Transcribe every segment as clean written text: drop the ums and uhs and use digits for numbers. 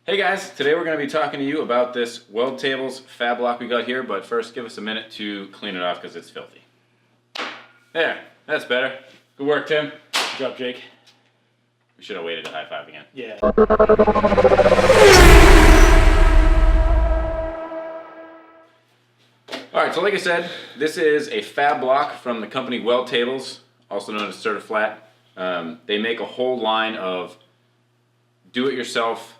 Hey guys, today we're going to be talking to you about this weld tables fab block we got here, but first give us a minute to clean it off because it's filthy. There, that's better. Good work, Tim. Good job, Jake. We should have waited to high five again. Yeah. Alright, so like I said, this is a fab block from the company Weld Tables, also known as Certiflat. They make a whole line of do-it-yourself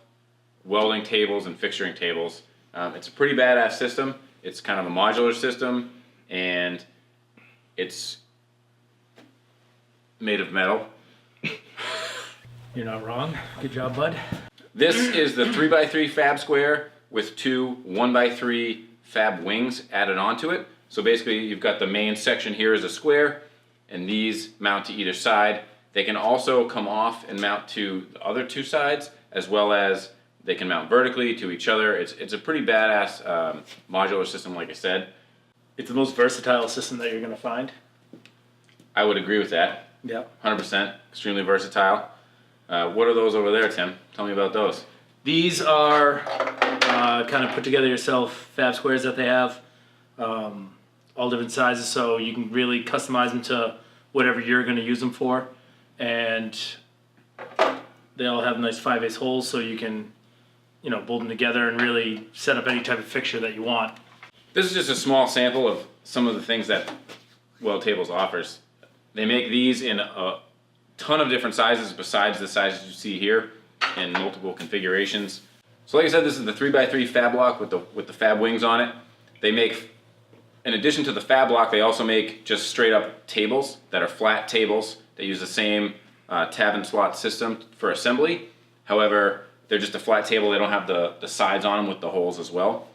welding tables and fixturing tables. It's a pretty badass system. It's kind of a modular system, and it's made of metal. You're not wrong. Good job, bud. This is the 3x3 fab square with two 1x3 fab wings added onto it. So basically you've got the main section here as a square, and these mount to either side. They can also come off and mount to the other two sides, as well as they can mount vertically to each other. It's a pretty badass modular system, like I said. It's the most versatile system that you're going to find. I would agree with that. Yeah. 100%. Extremely versatile. What are those over there, Tim? Tell me about those. These are kind of put together yourself fab squares that they have, all different sizes, so you can really customize them to whatever you're going to use them for. And they all have nice 5/8 holes, so you can, bolt them together and really set up any type of fixture that you want. This is just a small sample of some of the things that Weld Tables offers. They make these in a ton of different sizes besides the sizes you see here, in multiple configurations. So like I said, this is the 3x3 fab block with the fab wings on it. They make, in addition to the fab block, they also make just straight up tables that are flat tables. They use the same tab and slot system for assembly. However, they're just a flat table. They don't have the sides on them with the holes as well.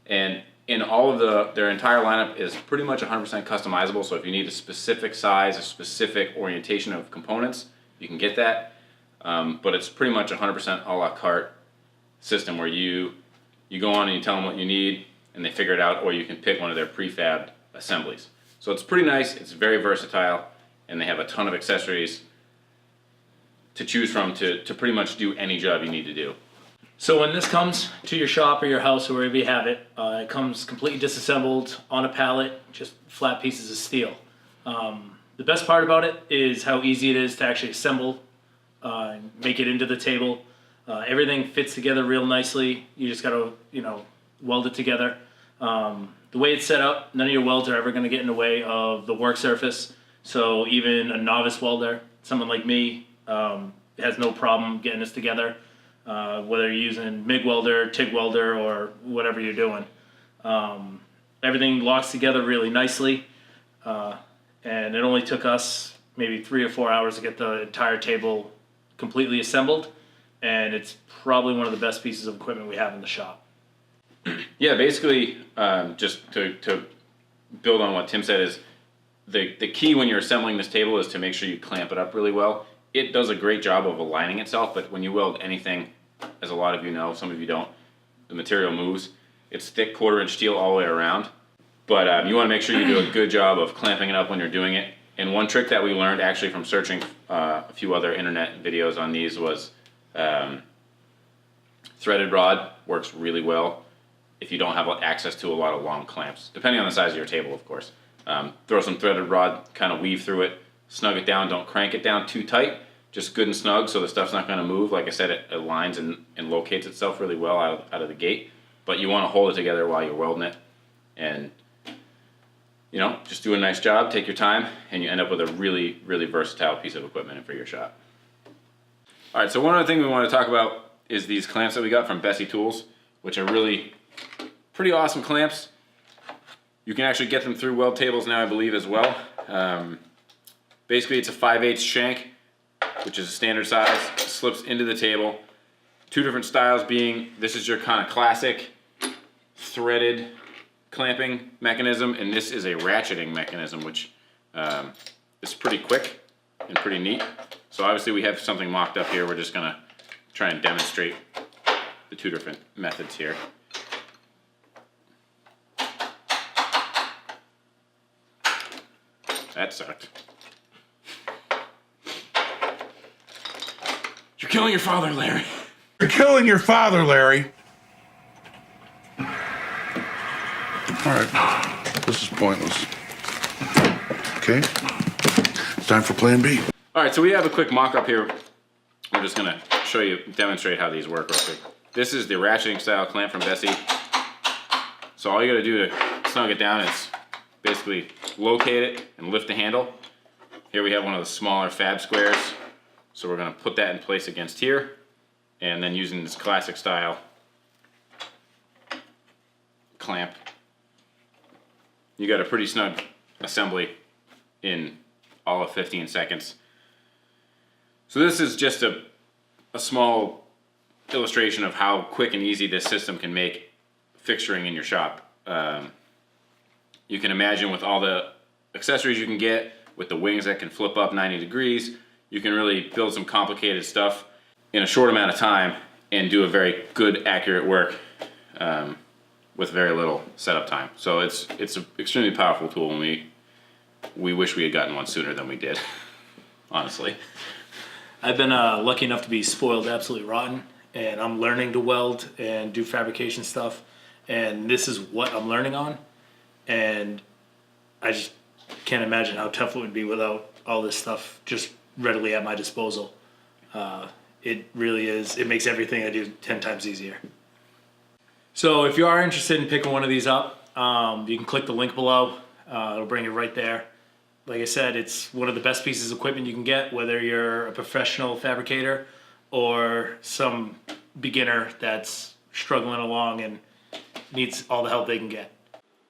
And in all of their entire lineup is pretty much 100% customizable. So if you need a specific size, a specific orientation of components, you can get that. But it's pretty much 100% a la carte system where you go on and you tell them what you need and they figure it out, or you can pick one of their prefabbed assemblies. So it's pretty nice. It's very versatile, and they have a ton of accessories to choose from to pretty much do any job you need to do. So when this comes to your shop or your house or wherever you have it, it comes completely disassembled on a pallet, just flat pieces of steel. The best part about it is how easy it is to actually assemble, make it into the table. Everything fits together real nicely. You just gotta, weld it together. The way it's set up, none of your welds are ever gonna get in the way of the work surface. So even a novice welder, someone like me, has no problem getting this together. Whether you're using MIG welder, TIG welder, or whatever you're doing. Everything locks together really nicely, and it only took us maybe 3 or 4 hours to get the entire table completely assembled, and it's probably one of the best pieces of equipment we have in the shop. Yeah, basically, just to build on what Tim said, is the key when you're assembling this table is to make sure you clamp it up really well. It does a great job of aligning itself, but when you weld anything, as a lot of you know, some of you don't, the material moves. It's thick 1/4-inch steel all the way around, but you want to make sure you do a good job of clamping it up when you're doing it. And one trick that we learned actually from searching a few other internet videos on these was threaded rod works really well if you don't have access to a lot of long clamps, depending on the size of your table, of course. Throw some threaded rod, kind of weave through it, snug it down, don't crank it down too tight, just good and snug so the stuff's not going to move. Like I said, it aligns and locates itself really well out of the gate, but you want to hold it together while you're welding it, and just do a nice job, take your time, and you end up with a really, really versatile piece of equipment for your shop. Alright, so one other thing we want to talk about is these clamps that we got from Bessie Tools, which are really pretty awesome clamps. You can actually get them through Weld Tables now, I believe, as well. Basically, it's a 5/8 shank, which is a standard size, slips into the table. Two different styles being, this is your kind of classic threaded clamping mechanism, and this is a ratcheting mechanism, which is pretty quick and pretty neat. So obviously we have something mocked up here. We're just gonna try and demonstrate the two different methods here. That sucked. You're killing your father, Larry. You're killing your father, Larry. All right, this is pointless. Okay, it's time for plan B. All right, so we have a quick mock-up here. We're just gonna demonstrate how these work real quick. This is the ratcheting style clamp from Bessie. So all you gotta do to snug it down is basically locate it and lift the handle. Here we have one of the smaller fab squares. So we're gonna put that in place against here, and then using this classic style clamp, you got a pretty snug assembly in all of 15 seconds. So this is just a small illustration of how quick and easy this system can make fixturing in your shop. You can imagine with all the accessories you can get, with the wings that can flip up 90 degrees, you can really build some complicated stuff in a short amount of time and do a very good, accurate work with very little setup time. So it's an extremely powerful tool, and we wish we had gotten one sooner than we did, honestly. I've been lucky enough to be spoiled absolutely rotten, and I'm learning to weld and do fabrication stuff, and this is what I'm learning on, and I just can't imagine how tough it would be without all this stuff just readily at my disposal. It really is. It makes everything I do 10 times easier. So if you are interested in picking one of these up, you can click the link below. It'll bring you right there. Like I said, it's one of the best pieces of equipment you can get, whether you're a professional fabricator or some beginner that's struggling along and needs all the help they can get.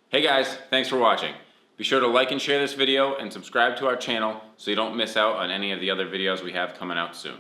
Hey guys, thanks for watching. Be sure to like and share this video and subscribe to our channel so you don't miss out on any of the other videos we have coming out soon.